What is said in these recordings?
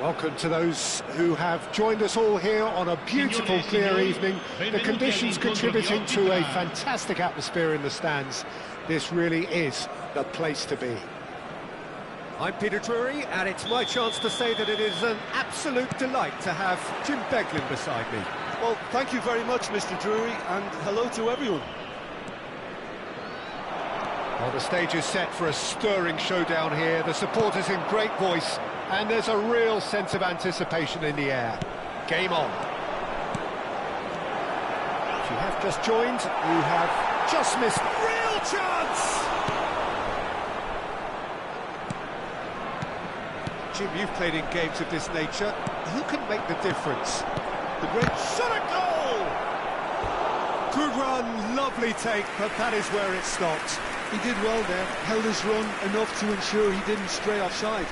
Welcome to those who have joined us all here on a beautiful, clear evening. The conditions contributing to a fantastic atmosphere in the stands. This really is the place to be. I'm Peter Drury, and it's my chance to say that it is an absolute delight to have Jim Beglin beside me. Well, thank you very much, Mr. Drury, and hello to everyone. Well, the stage is set for a stirring showdown here. The supporters in great voice, and there's a real sense of anticipation in the air. Game on. If you have just joined, you have just missed. Real chance! Jim, you've played in games of this nature. Who can make the difference? The great shot at goal! Good run, lovely take, but that is where it stopped. He did well there, held his run enough to ensure he didn't stray offside.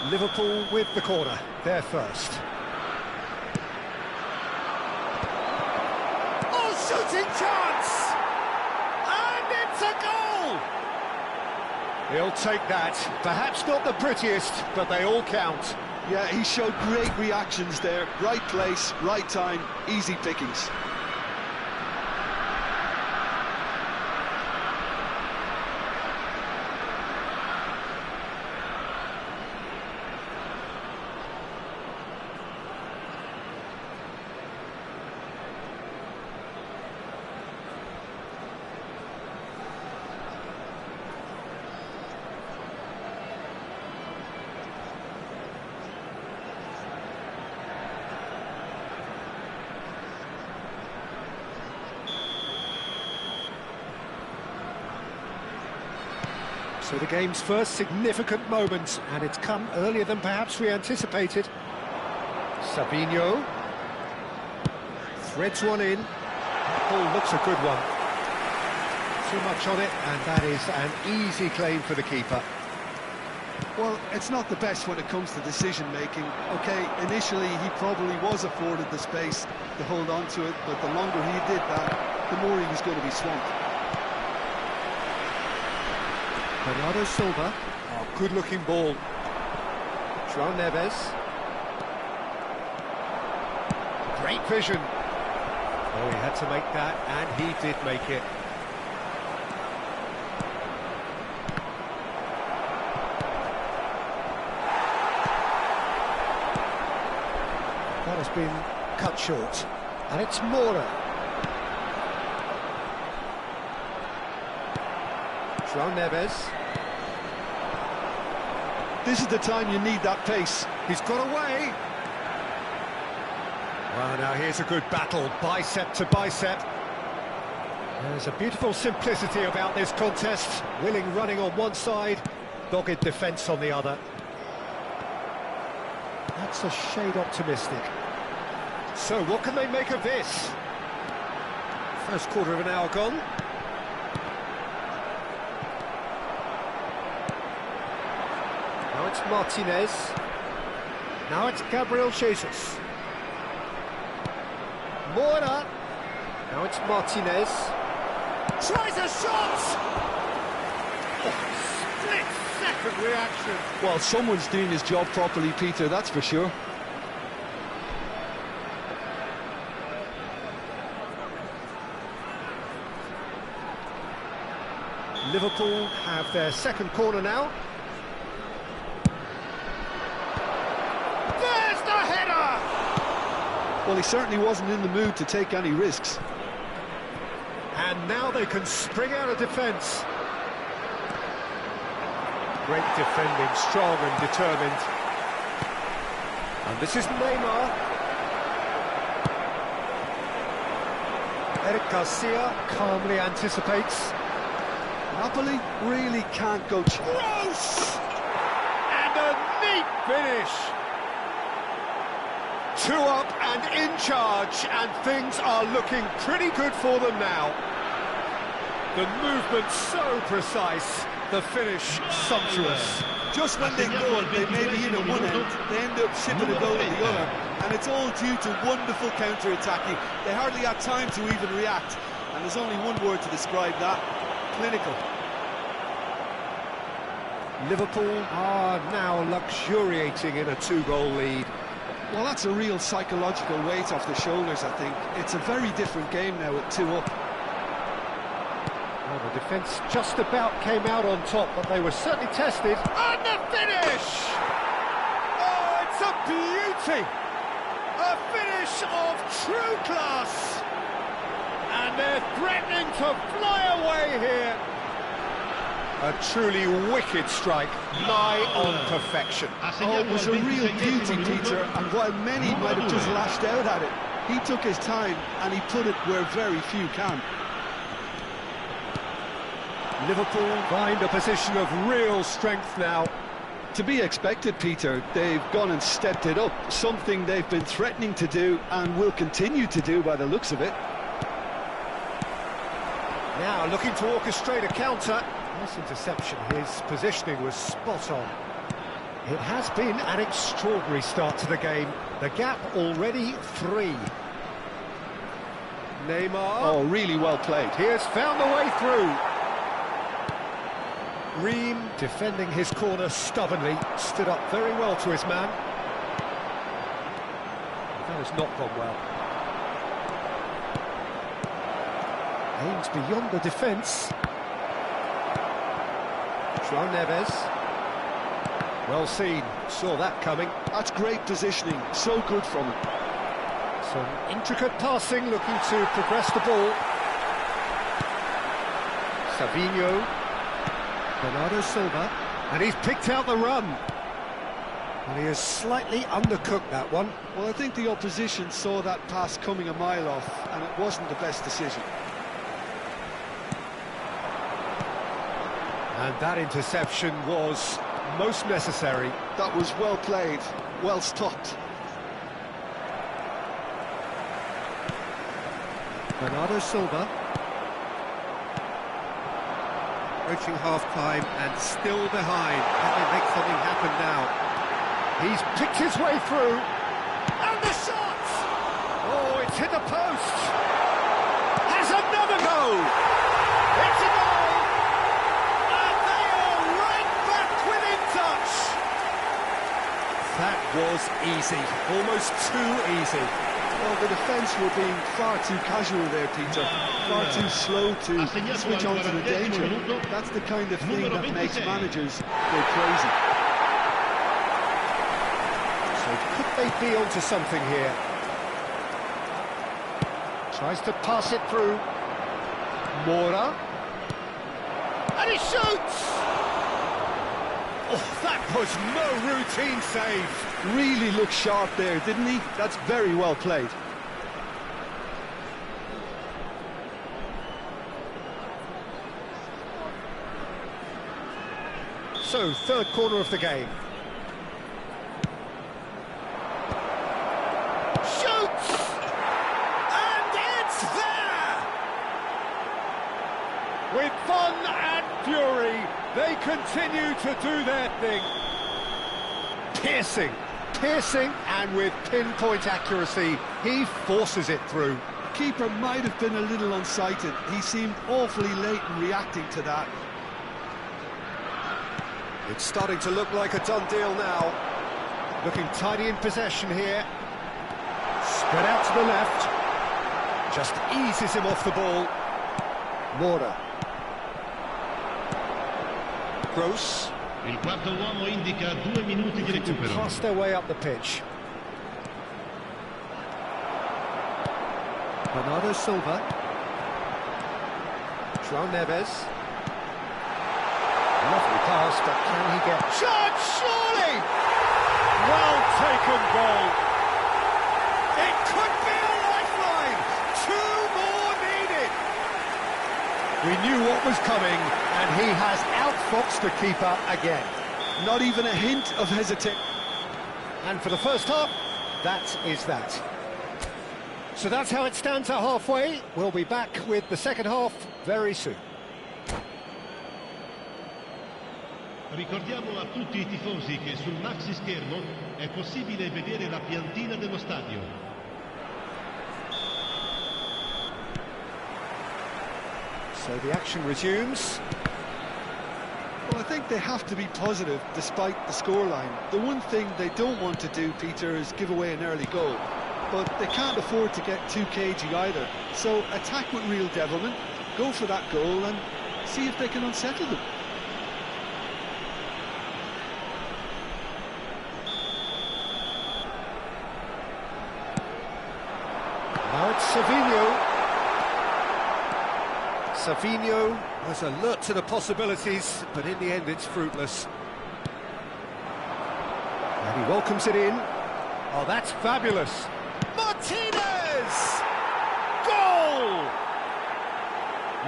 Liverpool with the corner, they're first. Oh, shooting chance! And it's a goal! He'll take that. Perhaps not the prettiest, but they all count. Yeah, he showed great reactions there. Right place, right time, easy pickings. So the game's first significant moment, and it's come earlier than perhaps we anticipated. Sabinho threads one in. That ball looks a good one. Too much on it, and that is an easy claim for the keeper. Well, it's not the best when it comes to decision-making. OK, initially he probably was afforded the space to hold on to it, but the longer he did that, the more he was going to be swamped. Bernardo Silva. Oh, good-looking ball. João Neves. Great vision. Oh, he had to make that, and he did make it. That has been cut short. And it's Moura. João Neves. This is the time you need that pace. He's got away. Well, now here's a good battle, bicep to bicep. There's a beautiful simplicity about this contest. Willing running on one side, dogged defence on the other. That's a shade optimistic. So what can they make of this? First quarter of an hour gone. Now it's Martinez. Now it's Gabriel Jesus. Moura. Now it's Martinez. Tries a shot! Oh, split-second reaction. Well, someone's doing his job properly, Peter, that's for sure. Liverpool have their second corner now. Well, he certainly wasn't in the mood to take any risks. And now they can spring out of defence. Great defending, strong and determined. And this is Neymar. Eric Garcia calmly anticipates. Napoli really can't go... Gross! And a neat finish! 2 up and in charge, and things are looking pretty good for them now. The movement so precise, the finish sumptuous. Just when they thought they may be in at one end, they end up shipping a goal at the other, and it's all due to wonderful counter-attacking. They hardly had time to even react, and there's only one word to describe that: clinical. Liverpool are now luxuriating in a 2-goal lead. Well, that's a real psychological weight off the shoulders, I think. It's a very different game now at 2 up. Well, the defence just about came out on top, but they were certainly tested. And the finish! Oh, it's a beauty! A finish of true class! And they're threatening to fly away here. A truly wicked strike, nigh on perfection. Oh, it was a real beauty, Peter, and while many might have just lashed out at it, he took his time and he put it where very few can. Liverpool find a position of real strength now. To be expected, Peter. They've gone and stepped it up, something they've been threatening to do and will continue to do by the looks of it. Now looking to orchestrate a counter. Nice interception, his positioning was spot on. It has been an extraordinary start to the game. The gap already 3. Neymar. Oh, really well played. He has found the way through. Ream defending his corner stubbornly, stood up very well to his man. That has not gone well. Aims beyond the defence. João Neves. Well seen, saw that coming. That's great positioning, so good from him. Some intricate passing, looking to progress the ball. Savinho. Bernardo Silva. And he's picked out the run. And he has slightly undercooked that one. Well, I think the opposition saw that pass coming a mile off, and it wasn't the best decision. And that interception was most necessary. That was well played, well stopped. Bernardo Silva. Approaching half-time and still behind. Can they make something happen now? He's picked his way through. And the shot! Oh, it's hit the post. Has another go! It's a goal! And they are right back within touch! That was easy, almost too easy. Well, the defence were being far too casual there, Peter. Far too slow to switch on to the danger. That's the kind of thing that makes managers go crazy. So could they be onto something here? Tries to pass it through. Mora. And he shoots! Oh, that was no routine save. Really looked sharp there, didn't he? That's very well played. So, third corner of the game. Shoots! And it's there! With fun and fury, they continue to do their thing. Piercing, and with pinpoint accuracy, he forces it through. The keeper might have been a little unsighted. He seemed awfully late in reacting to that. It's starting to look like a done deal now. Looking tidy in possession here. Spread out to the left. Just eases him off the ball. Mora. Gross. Il quarto uomo indica 2 minuti di recupero. Pass their way up the pitch. Bernardo Silva. João Neves. Lovely pass, but can he get... Shot, surely! Well taken goal. It could be a lifeline. Two more needed. We knew what was coming, and he has outfoxed the keeper again. Not even a hint of hesitation. And for the first half, that is that. So that's how it stands at halfway. We'll be back with the second half very soon. Ricordiamo a tutti I tifosi che sul maxi schermo è possibile vedere la piantina dello stadio. So the action resumes. Well, I think they have to be positive despite the scoreline. The one thing they don't want to do, Peter, is give away an early goal. But they can't afford to get too cagey either. So attack with real devilment, go for that goal and see if they can unsettle them. Now it's Savinho. Savinho was alert to the possibilities, but in the end it's fruitless. And he welcomes it in. Oh, that's fabulous. Martinez! Goal!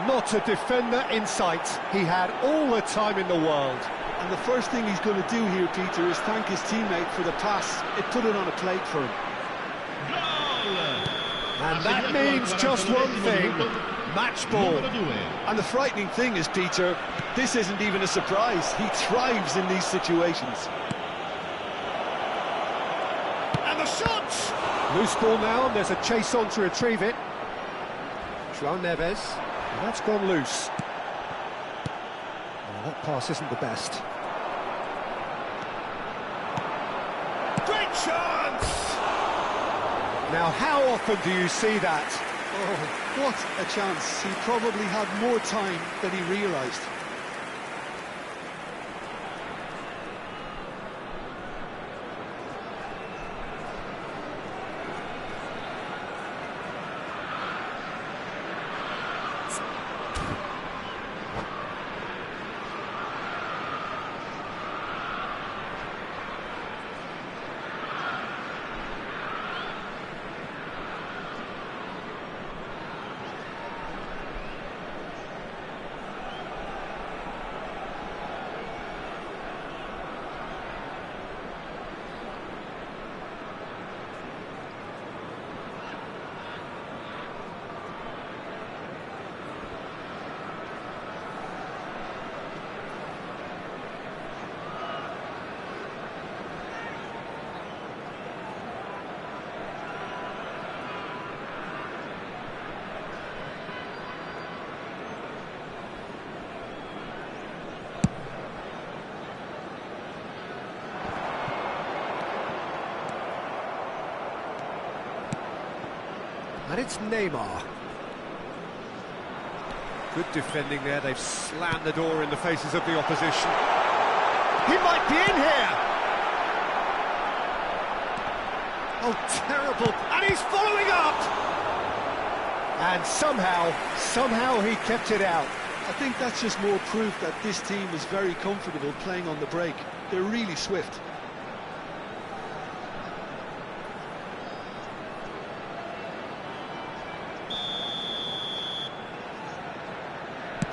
Not a defender in sight. He had all the time in the world. And the first thing he's going to do here, Peter, is thank his teammate for the pass. It put it on a plate for him. And that means just one thing. Match ball. And the frightening thing is, Peter, this isn't even a surprise. He thrives in these situations. And the shot! Loose ball now, and there's a chase on to retrieve it. João Neves. And that's gone loose. Oh, that pass isn't the best. Great chance! Now, how often do you see that? Oh, what a chance. He probably had more time than he realised. And it's Neymar. Good defending there, they've slammed the door in the faces of the opposition. He might be in here! Oh, terrible, and he's following up! And somehow he kept it out. I think that's just more proof that this team is very comfortable playing on the break. They're really swift.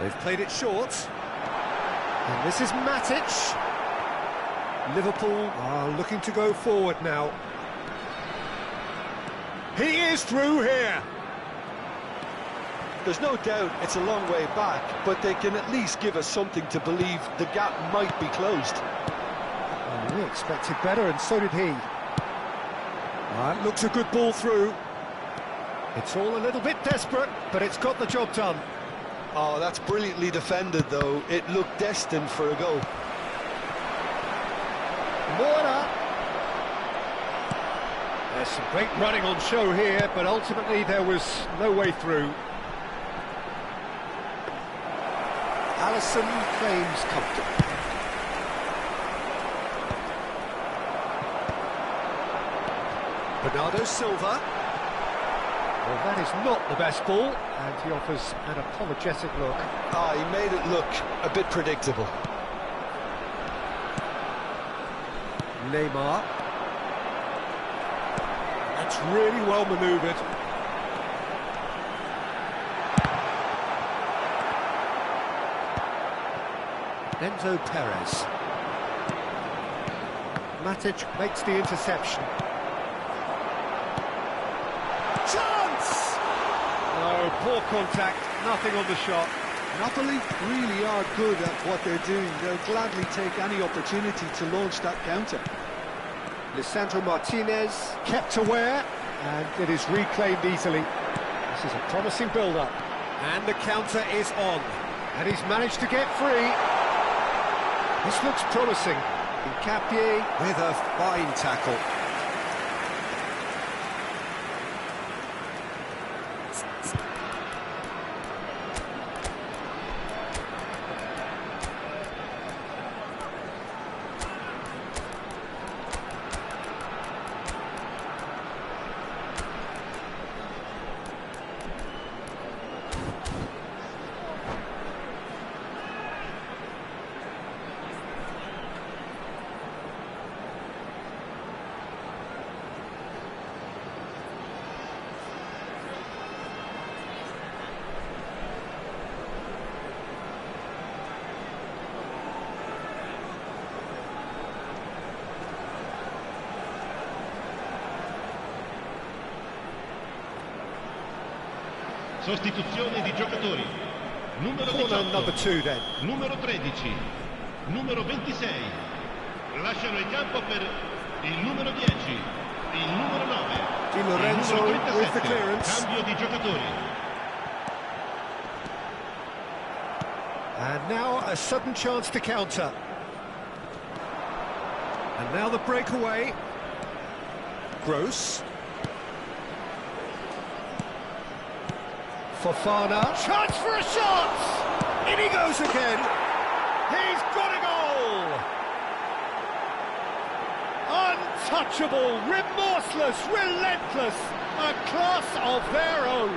They've played it short. And this is Matic. Liverpool are looking to go forward now. He is through here. There's no doubt it's a long way back, but they can at least give us something to believe the gap might be closed. Well, we expected better, and so did he. That looks a good ball through. It's all a little bit desperate, but it's got the job done. Oh, that's brilliantly defended, though. It looked destined for a goal. Moura. There's some great running on show here, but ultimately there was no way through. Alisson claims comfort. Bernardo Silva. Well, that is not the best ball, and he offers an apologetic look. Ah, he made it look a bit predictable. Neymar. That's really well manoeuvred. Enzo Perez. Matic makes the interception. Chance! No, poor contact, nothing on the shot. Napoli really are good at what they're doing. They'll gladly take any opportunity to launch that counter. Lisandro Martinez kept aware, and it is reclaimed easily. This is a promising build-up. And the counter is on. And he's managed to get free. This looks promising. Nkapie with a fine tackle. Sostituzione di giocatori. Numero 18. Number 2 then. Numero 13. Numero 26. Lasciano il campo per il numero 10. Il numero 9. Di Lorenzo il numero 37. with the clearance. Cambio di giocatori. And now a sudden chance to counter. And now the breakaway. Gross. Fofana. Chance for a shot! In he goes again. He's got a goal! Untouchable, remorseless, relentless. A class of their own.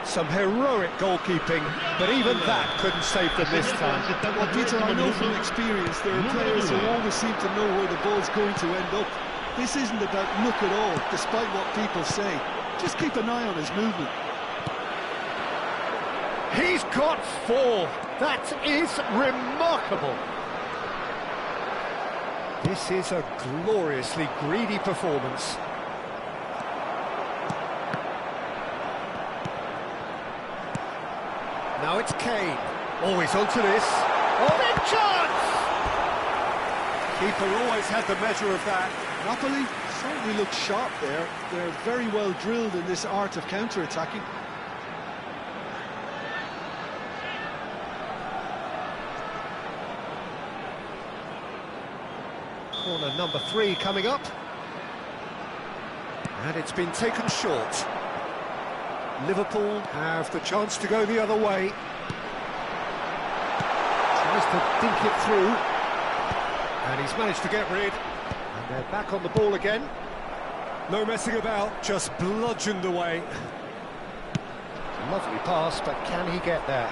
Some heroic goalkeeping, but even that couldn't save them this time. Well, Peter, I know from experience there are players who always seem to know where the ball's going to end up. This isn't about luck at all, despite what people say. Just keep an eye on his movement. He's got 4. That is remarkable. This is a gloriously greedy performance. Now it's Kane. Always onto this. Oh, big chance! Keeper always had the measure of that. Napoli certainly look sharp there. They're very well drilled in this art of counter-attacking. Corner number 3 coming up. And it's been taken short. Liverpool have the chance to go the other way. Tries to dink it through. And he's managed to get rid. And they're back on the ball again. No messing about, just bludgeoned away. Lovely pass, but can he get there?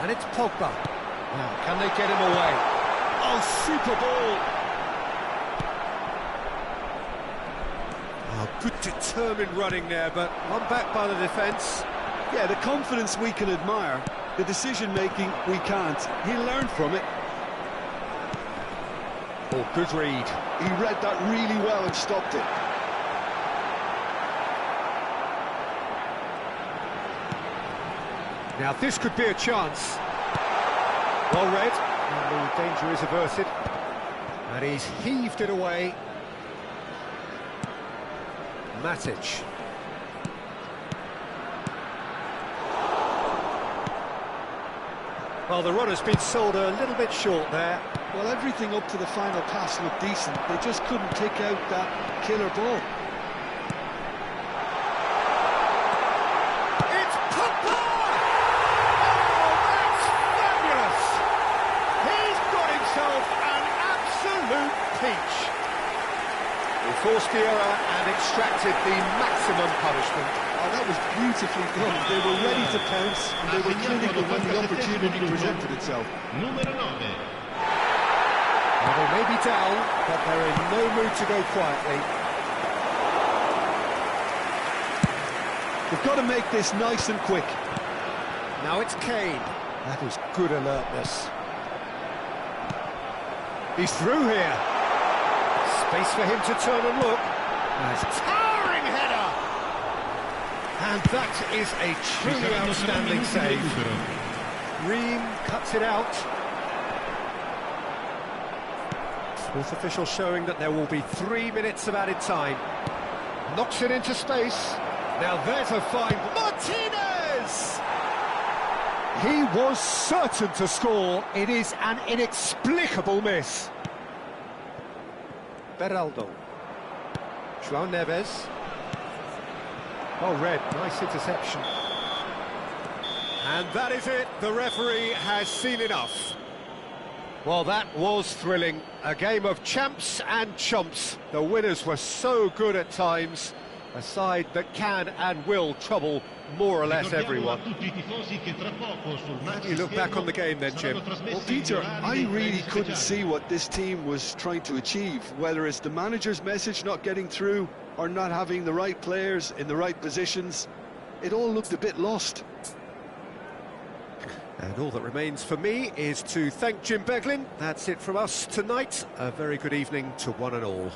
And it's Pogba. Now, can they get him away? Oh, super ball! Oh, good determined running there, but one back by the defence. Yeah, the confidence we can admire, the decision-making we can't. He learned from it. Oh, good read. He read that really well and stopped it. Now, this could be a chance. Well read, and the danger is averted. And he's heaved it away. Matic. Well, the run has been sold a little bit short there. Well, everything up to the final pass looked decent. They just couldn't kick out that killer ball. It's Pogba! Oh, that's fabulous! He's got himself an absolute peach. He forced acknowledged the error and extracted the maximum punishment. Oh, that was beautifully done. They were ready to pounce, and they were clinical when the opportunity presented itself. Numero 9. Well, they may be down, but they're in no mood to go quietly. We've got to make this nice and quick. Now it's Kane. That is good alertness. He's through here. Space for him to turn and look. Nice towering header! And that is a truly outstanding save. Ream cuts it out. Fourth official showing that there will be 3 minutes of added time. Knocks it into space. Now there's a fine... Martinez! He was certain to score. It is an inexplicable miss. Beraldo. João Neves. Oh, Red, nice interception. And that is it. The referee has seen enough. Well, that was thrilling. A game of champs and chumps. The winners were so good at times. A side that can and will trouble more or less everyone. How do you look back on the game then, Jim? Well, Peter, I really couldn't see what this team was trying to achieve, whether it's the manager's message not getting through or not having the right players in the right positions. It all looked a bit lost. And all that remains for me is to thank Jim Beglin. That's it from us tonight. A very good evening to one and all.